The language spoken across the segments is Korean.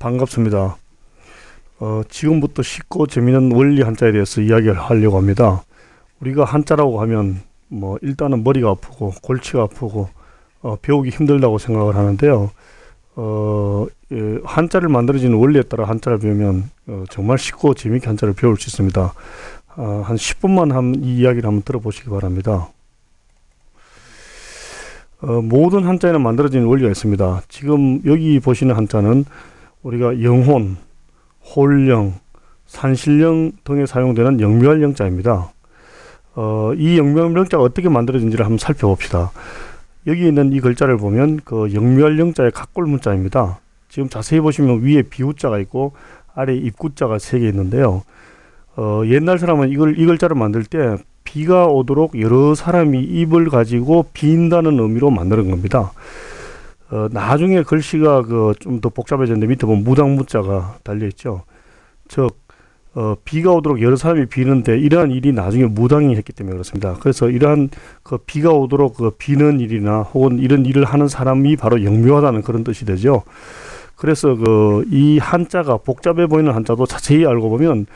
반갑습니다. 지금부터 쉽고 재미있는 원리 한자에 대해서 이야기를 하려고 합니다. 우리가 한자라고 하면 일단은 머리가 아프고 골치가 아프고 배우기 힘들다고 생각을 하는데요. 한자를 만들어지는 원리에 따라 한자를 배우면 정말 쉽고 재미있게 한자를 배울 수 있습니다. 한 10분만 이 이야기를 한번 들어보시기 바랍니다. 모든 한자에는 만들어지는 원리가 있습니다. 지금 여기 보시는 한자는 우리가 영혼, 홀령, 산신령 등에 사용되는 영묘할 영자입니다. 이 영묘할 영자가 어떻게 만들어진지를 한번 살펴봅시다. 여기 있는 이 글자를 보면 그 영묘할 영자의 각골 문자입니다. 지금 자세히 보시면 위에 비우자가 있고 아래 입구자가 3개 있는데요. 옛날 사람은 이 글자를 만들 때 비가 오도록 여러 사람이 입을 가지고 빈다는 의미로 만드는 겁니다. 나중에 글씨가 좀 더 복잡해졌는데 밑에 보면 무당무자가 달려있죠. 즉 비가 오도록 여러 사람이 비는데 이러한 일이 나중에 무당이 했기 때문에 그렇습니다. 그래서 이러한 비가 오도록 비는 일이나 혹은 이런 일을 하는 사람이 바로 영묘하다는 그런 뜻이 되죠. 그래서 이 한자가 복잡해 보이는 한자도 자세히 알고 보면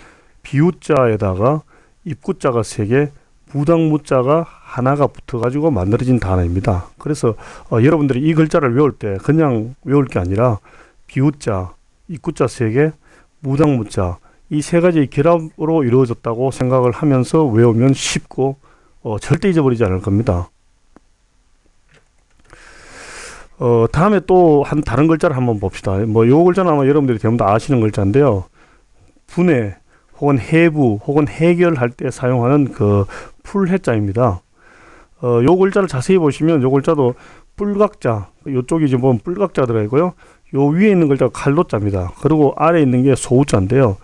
비우자에다가 입구자가 3개, 무당무자가 하나가 붙어가지고 만들어진 단어입니다. 그래서 여러분들이 이 글자를 외울 때 그냥 외울 게 아니라 비우자, 입구자 3개, 무당무자 이 3가지의 결합으로 이루어졌다고 생각을 하면서 외우면 쉽고 절대 잊어버리지 않을 겁니다. 다음에 또 다른 글자를 한번 봅시다. 요 글자는 아마 여러분들이 대부분 다 아시는 글자인데요. 분해 혹은 해부 혹은 해결할 때 사용하는 풀해자입니다. 요 글자를 자세히 보시면 요 글자도 뿔각자, 요쪽이 지금 보면 뿔각자 들어있고요. 요 위에 있는 글자가 칼로자입니다. 그리고 아래에 있는 게 소우자인데요.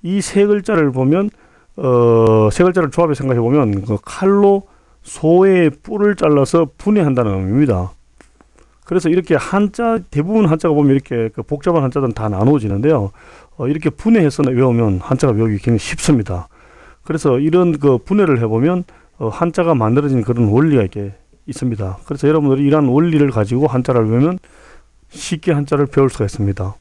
이 3글자를 보면 3글자를 조합해 생각해 보면 칼로 소의 뿔을 잘라서 분해한다는 의미입니다. 그래서 이렇게 대부분 한자가 보면 이렇게 복잡한 한자들은 다 나누어지는데요. 이렇게 분해해서 외우면 한자가 외우기 굉장히 쉽습니다. 그래서 이런 분해를 해보면 한자가 만들어진 그런 원리가 이렇게 있습니다. 그래서 여러분들이 이러한 원리를 가지고 한자를 외우면 쉽게 한자를 배울 수가 있습니다.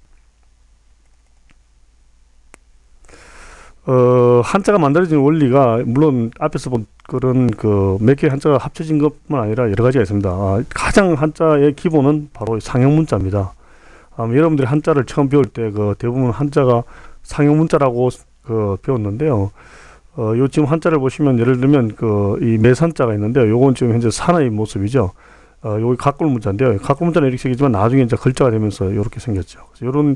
한자가 만들어진 원리가 물론 앞에서 본 그런 몇 개의 한자가 합쳐진 것뿐만 아니라 여러 가지가 있습니다. 가장 한자의 기본은 바로 상형문자입니다. 여러분들이 한자를 처음 배울 때 대부분 한자가 상형문자라고 배웠는데요. 요 지금 한자를 보시면 예를 들면 이 매산자가 있는데요. 요건 지금 현재 산의 모습이죠. 요게 각골문자인데요. 각골문자는 이렇게 생기지만 나중에 이제 글자가 되면서 이렇게 생겼죠. 그래서 요런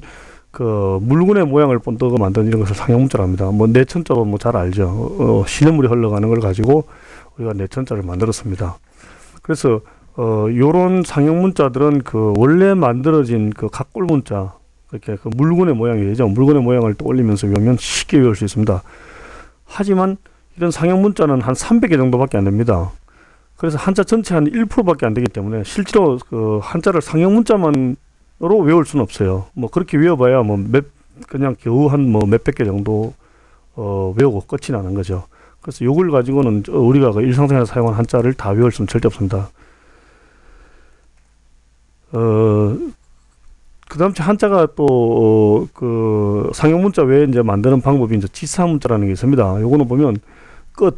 물건의 모양을 본떠서 만든 이런 것을 상형문자라고 합니다. 내천자도 잘 알죠. 시냇물이 흘러가는 걸 가지고 우리가 내천자를 만들었습니다. 그래서 요런 상형문자들은 원래 만들어진 각골문자, 이렇게 물건의 모양이죠. 물건의 모양을 떠올리면서 외우면 쉽게 외울 수 있습니다. 하지만 이런 상형문자는 한 300개 정도밖에 안 됩니다. 그래서 한자 전체 한 1%밖에 안 되기 때문에 실제로 한자를 상형문자만 으로 외울 수는 없어요. 그렇게 외워봐야 그냥 겨우 한 몇백 개 정도 외우고 끝이 나는 거죠. 그래서 요걸 가지고는 우리가 일상생활에서 사용하는 한자를 다 외울 수는 절대 없습니다. 그 다음 한자가 또 상형문자 외에 이제 만드는 방법이 이제 지사문자라는 게 있습니다. 요거는 보면 끝,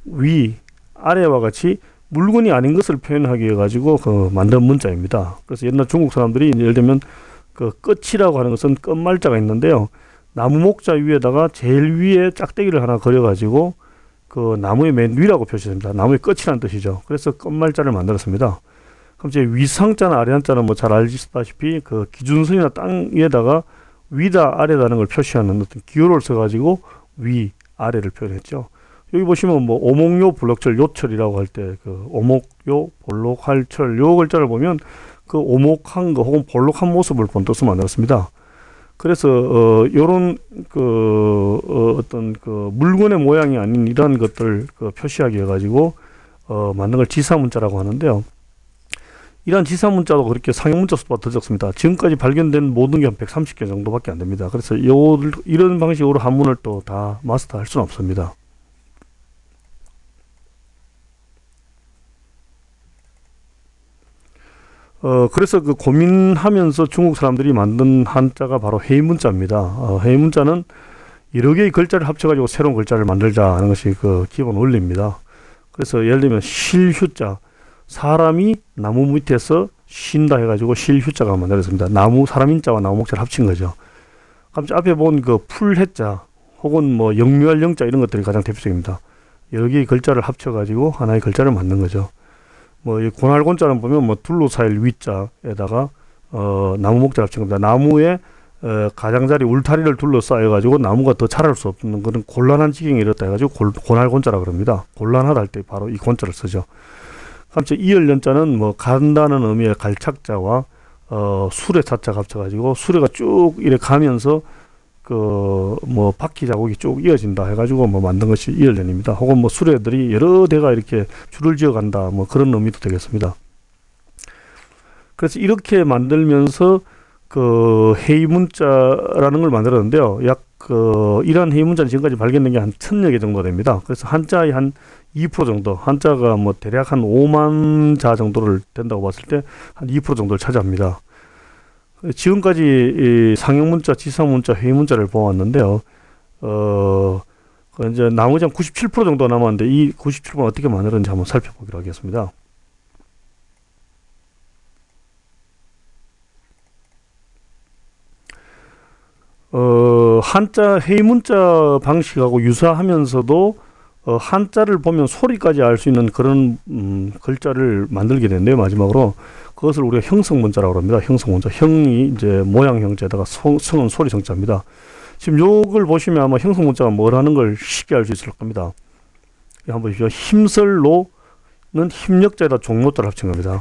위, 아래와 같이 물건이 아닌 것을 표현하기 위해 가지고 만든 문자입니다. 그래서 옛날 중국 사람들이 예를 들면 끝이라고 하는 것은 끝말자가 있는데요. 나무 목자 위에다가 제일 위에 짝대기를 하나 그려 가지고 나무의 맨 위라고 표시됩니다. 나무의 끝이라는 뜻이죠. 그래서 끝말자를 만들었습니다. 그럼 이제 위상자나 아래한자는 잘 알다시피 기준선이나 땅 위에다가 위다 아래다는 걸 표시하는 어떤 기호를 써 가지고 위, 아래를 표현했죠. 여기 보시면 오목요, 볼록철, 요철이라고 할 때 오목요, 볼록할철 요 글자를 보면 오목한 거 혹은 볼록한 모습을 본떠서 만들었습니다. 그래서 요런 어떤 물건의 모양이 아닌 이러한 것들 표시하기 위해 가지고 만든 걸 지사문자라고 하는데요. 이러한 지사문자도 그렇게 상형문자 수보다 더 적습니다. 지금까지 발견된 모든 게 한 130개 정도밖에 안 됩니다. 그래서 이런 방식으로 한문을 또 다 마스터할 수는 없습니다. 그래서 그 고민하면서 중국 사람들이 만든 한자가 바로 회의문자입니다. 회의문자는 여러 개의 글자를 합쳐가지고 새로운 글자를 만들자 하는 것이 그 기본 원리입니다. 그래서 예를 들면 실휴자, 사람이 나무 밑에서 쉰다 해가지고 실휴자가 만들어졌습니다. 나무, 사람 인자와 나무 목자를 합친 거죠. 갑자기 앞에 본 그 풀해자 혹은 뭐 영묘할 영자 이런 것들이 가장 대표적입니다. 여러 개의 글자를 합쳐가지고 하나의 글자를 만든 거죠. 뭐 이 고날곤자는 보면 뭐 둘러싸일 위자에다가 나무 목자를 합친 겁니다. 나무에 가장자리 울타리를 둘러싸여 가지고 나무가 더 자랄 수 없는 그런 곤란한 지경에 이르렀다 해가지고 고날곤자라 그럽니다. 곤란하다 할 때 바로 이 곤자를 쓰죠. 갑자기 이열연자는 뭐 간다는 의미의 갈착자와 수레 자자가 합쳐가지고 수레가 쭉 이래 가면서 그 뭐 바퀴 자국이 쭉 이어진다 해가지고 뭐 만든 것이 이열연입니다. 혹은 뭐 수레들이 여러 대가 이렇게 줄을 지어간다 뭐 그런 의미도 되겠습니다. 그래서 이렇게 만들면서 그 회의문자라는 걸 만들었는데요. 약 이러한 회의문자는 지금까지 발견된 게 한 1000여 개 정도 됩니다. 그래서 한자의 한 2% 정도, 한자가 뭐 대략 한 5만 자 정도를 된다고 봤을 때 한 2% 정도를 차지합니다. 지금까지 이 상형문자, 지상문자, 회의문자를 보았는데요. 이제 나머지 한 97% 정도 남았는데 이 97%는 어떻게 만들었는지 한번 살펴보기로 하겠습니다. 한자 회의문자 방식하고 유사하면서도 한자를 보면 소리까지 알 수 있는 그런 글자를 만들게 되는데요. 마지막으로 그것을 우리가 형성문자라고 합니다. 형성문자. 형이 이제 모양 형자에다가 성은 소리 성자입니다. 지금 요걸 보시면 아마 형성문자가 뭐라는 걸 쉽게 알 수 있을 겁니다. 한번 보십시오. 힘설로는 힘력자에다 종로자를 합친 겁니다.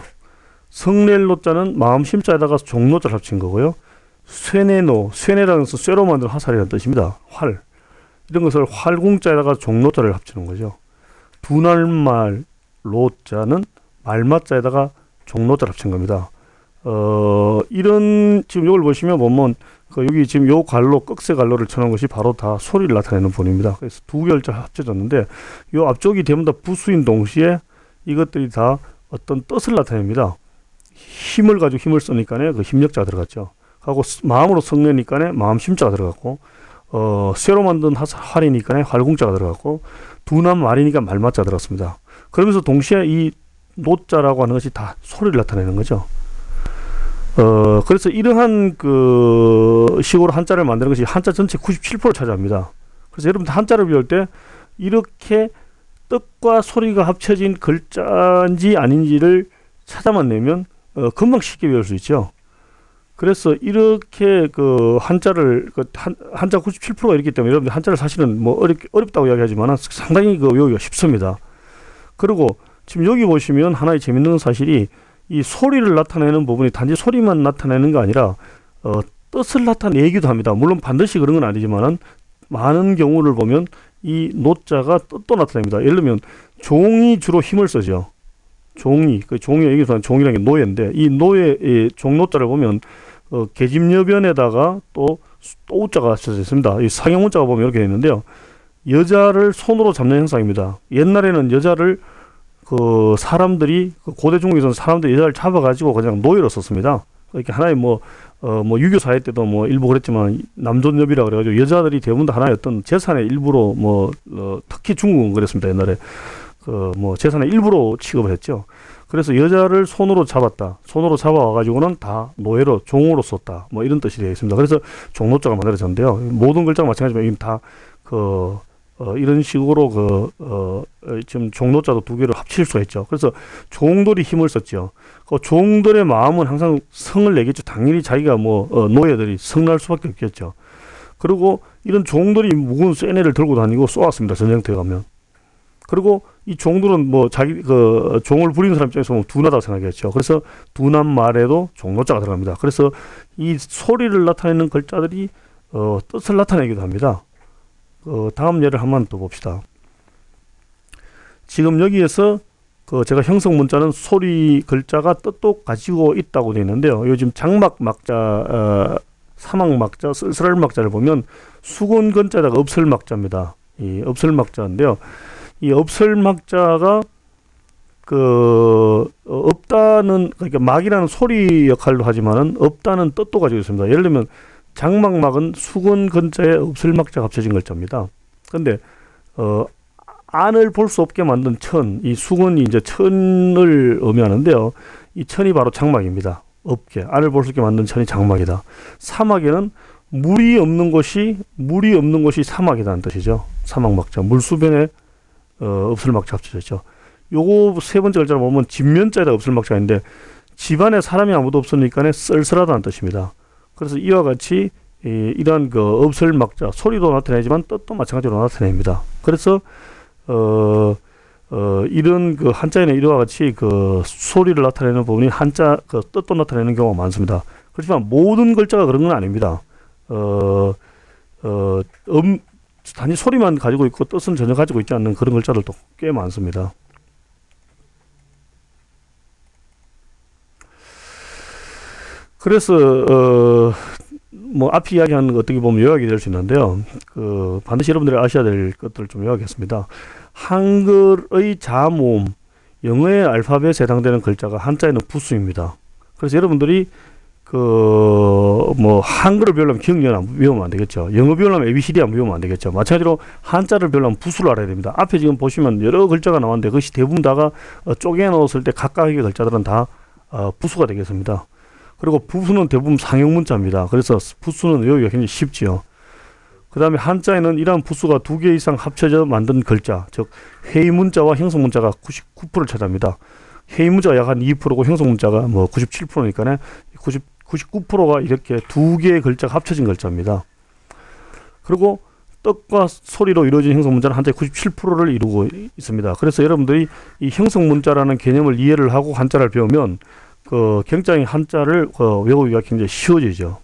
성낼로자는 마음심자에다가 종로자를 합친 거고요. 쇠내노, 쇠내라는 것은 쇠로 만든 화살이라는 뜻입니다. 활. 이런 것을 활궁자에다가 종로자를 합치는 거죠. 두날말 로자는 말마자에다가 종로자를 합친 겁니다. 이런 지금 이걸 보시면 여기 지금 요 갈로 꺽쇠 갈로를 쳐놓은 것이 바로 다 소리를 나타내는 본입니다. 그래서 두 글자가 합쳐졌는데 요 앞쪽이 되면 다 부수인 동시에 이것들이 다 어떤 뜻을 나타냅니다. 힘을 가지고 힘을 쓰니까네 그 힘력자가 들어갔죠. 하고 마음으로 성내니까네 마음 심자가 들어갔고 쇠로 만든 활이니까네 활궁자가 들어갔고 두남 말이니까 말마자가 들어갔습니다. 그러면서 동시에 이 노자라고 하는 것이 다 소리를 나타내는 거죠. 그래서 이러한 그 식으로 한자를 만드는 것이 한자 전체 97%를 차지합니다. 그래서 여러분들 한자를 배울 때 이렇게 뜻과 소리가 합쳐진 글자인지 아닌지를 찾아만 내면 금방 쉽게 배울 수 있죠. 그래서 이렇게 그 한자를 한자 97%가 있기 때문에 여러분들 한자를 사실은 뭐 어렵다고 이야기하지만 상당히 그 외우기가 쉽습니다. 그리고 지금 여기 보시면 하나의 재밌는 사실이 이 소리를 나타내는 부분이 단지 소리만 나타내는 게 아니라 뜻을 나타내기도 합니다. 물론 반드시 그런 건 아니지만은 많은 경우를 보면 이 노자가 뜻도 나타냅니다. 예를 들면 종이 주로 힘을 쓰죠. 종이가 여기서 종이라는 게 노예인데 이 노예 종노자를 보면 계집여변에다가 또 우자가 써져 있습니다. 이 상형문자가 보면 이렇게 있는데요. 여자를 손으로 잡는 형상입니다. 옛날에는 여자를 사람들이 고대 중국에서는 사람들이 여자를 잡아가지고 그냥 노예로 썼습니다. 이렇게 하나의 뭐 유교 사회 때도 뭐 일부 그랬지만 남존여비라 그래가지고 여자들이 대부분 다 하나의 어떤 재산의 일부로 특히 중국은 그랬습니다. 옛날에 재산의 일부로 취급을 했죠. 그래서 여자를 손으로 잡았다. 손으로 잡아와가지고는 다 노예로 종으로 썼다. 뭐 이런 뜻이 되어 있습니다. 그래서 종노자가 만들어졌는데요. 모든 글자가 마찬가지지만 이건 다 이런 식으로 지금 종노자도 두 개를 합칠 수가 있죠. 그래서 종들이 힘을 썼죠. 그 종들의 마음은 항상 성을 내겠죠. 당연히 자기가 노예들이 성날 수밖에 없겠죠. 그리고 이런 종들이 무거운 쇠뇌를 들고 다니고 쏘았습니다. 전쟁터에 가면. 그리고 이 종들은 종을 부리는 사람 입장에서 보면 둔하다고 생각했죠. 그래서 둔한 말에도 종노자가 들어갑니다. 그래서 이 소리를 나타내는 글자들이 뜻을 나타내기도 합니다. 다음 예를 한번 또 봅시다. 지금 여기에서 제가 형성 문자는 소리 글자가 뜻도 가지고 있다고 되어 있는데요. 요즘 장막 막자, 사막 막자, 쓸쓸할 막자를 보면 수건 건자다가 없을 막자입니다. 이 없을 막자인데요. 이 없을 막자가 없다는, 그러니까 막이라는 소리 역할도 하지만은 없다는 뜻도 가지고 있습니다. 예를 들면 장막막은 수건 근자에 없을 막자가 합쳐진 글자입니다. 근데 안을 볼 수 없게 만든 천, 이 수건이 이제 천을 의미하는데요. 이 천이 바로 장막입니다. 없게, 안을 볼 수 없게 만든 천이 장막이다. 사막에는 물이 없는 곳이 사막이라는 뜻이죠. 사막 막자, 물수변에 없을 막자 합쳐졌죠. 요거 세 번째 글자를 보면 집면자에다 없을 막자인데, 집안에 사람이 아무도 없으니까 쓸쓸하다는 뜻입니다. 그래서 이와 같이 이러한 없을 막자, 소리도 나타내지만 뜻도 마찬가지로 나타냅니다. 그래서 이런 한자에는 이와 같이 소리를 나타내는 부분이 한자 뜻도 나타내는 경우가 많습니다. 그렇지만 모든 글자가 그런 건 아닙니다. 단지 소리만 가지고 있고 뜻은 전혀 가지고 있지 않는 그런 글자들도 꽤 많습니다. 그래서 뭐 앞에 이야기하는 거 어떻게 보면 요약이 될 수 있는데요. 반드시 여러분들이 아셔야 될 것들을 좀 요약했습니다. 한글의 자모음, 영어의 알파벳에 해당되는 글자가 한자에는 부수입니다. 그래서 여러분들이 뭐 한글을 배우려면 기억력을 외우면 안 되겠죠. 영어 배우려면 ABCD 안 외우면 안 되겠죠. 마찬가지로 한자를 배우려면 부수를 알아야 됩니다. 앞에 지금 보시면 여러 글자가 나왔는데 그것이 대부분 다가 쪼개 넣었을 때 각각의 글자들은 다 부수가 되겠습니다. 그리고 부수는 대부분 상형 문자입니다. 그래서 부수는 외우기가 굉장히 쉽지요. 그 다음에 한자에는 이러한 부수가 2개 이상 합쳐져 만든 글자, 즉 회의 문자와 형성 문자가 99%를 차지합니다. 회의 문자가 약 한 2%고 형성 문자가 뭐 97%니까 99%가 이렇게 2개의 글자가 합쳐진 글자입니다. 그리고 뜻과 소리로 이루어진 형성 문자는 한자의 97%를 이루고 있습니다. 그래서 여러분들이 이 형성 문자라는 개념을 이해를 하고 한자를 배우면 굉장히 한자를 외우기가 굉장히 쉬워지죠.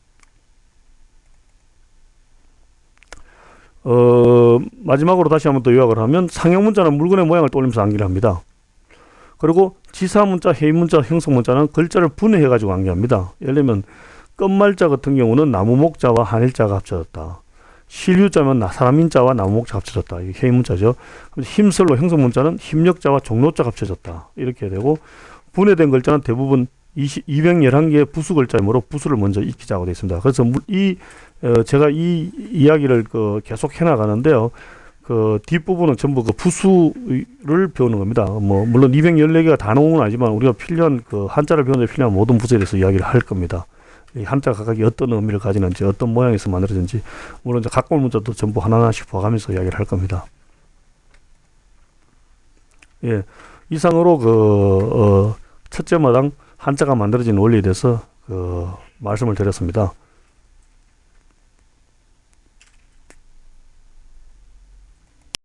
마지막으로 다시 한번 더 요약을 하면 상형 문자는 물건의 모양을 떠올리면서 암기를 합니다. 그리고 지사 문자, 해의 문자, 형성 문자는 글자를 분해해 가지고 암기합니다. 예를 들면 끝말자 같은 경우는 나무목자와 한일자가 합쳐졌다. 실유자면 사람인자와 나무목자가 합쳐졌다. 이게 해의 문자죠. 힘설로 형성 문자는 힘력자와 종로자가 합쳐졌다. 이렇게 되고, 분해된 글자는 대부분 211개의 부수 글자이므로 부수를 먼저 익히자고 되어 있습니다. 그래서 제가 이 이야기를 계속 해나가는데요. 뒷부분은 전부 부수를 배우는 겁니다. 뭐 물론 214개가 다 나오는 건 아니지만 우리가 필요한 한자를 배우는 데 필요한 모든 부수에 대해서 이야기를 할 겁니다. 이 한자 각각이 어떤 의미를 가지는지, 어떤 모양에서 만들어진지, 물론 이제 각골 문자도 전부 하나하나씩 봐가면서 이야기를 할 겁니다. 예, 이상으로 첫째 마당 한자가 만들어진 원리에 대해서 말씀을 드렸습니다.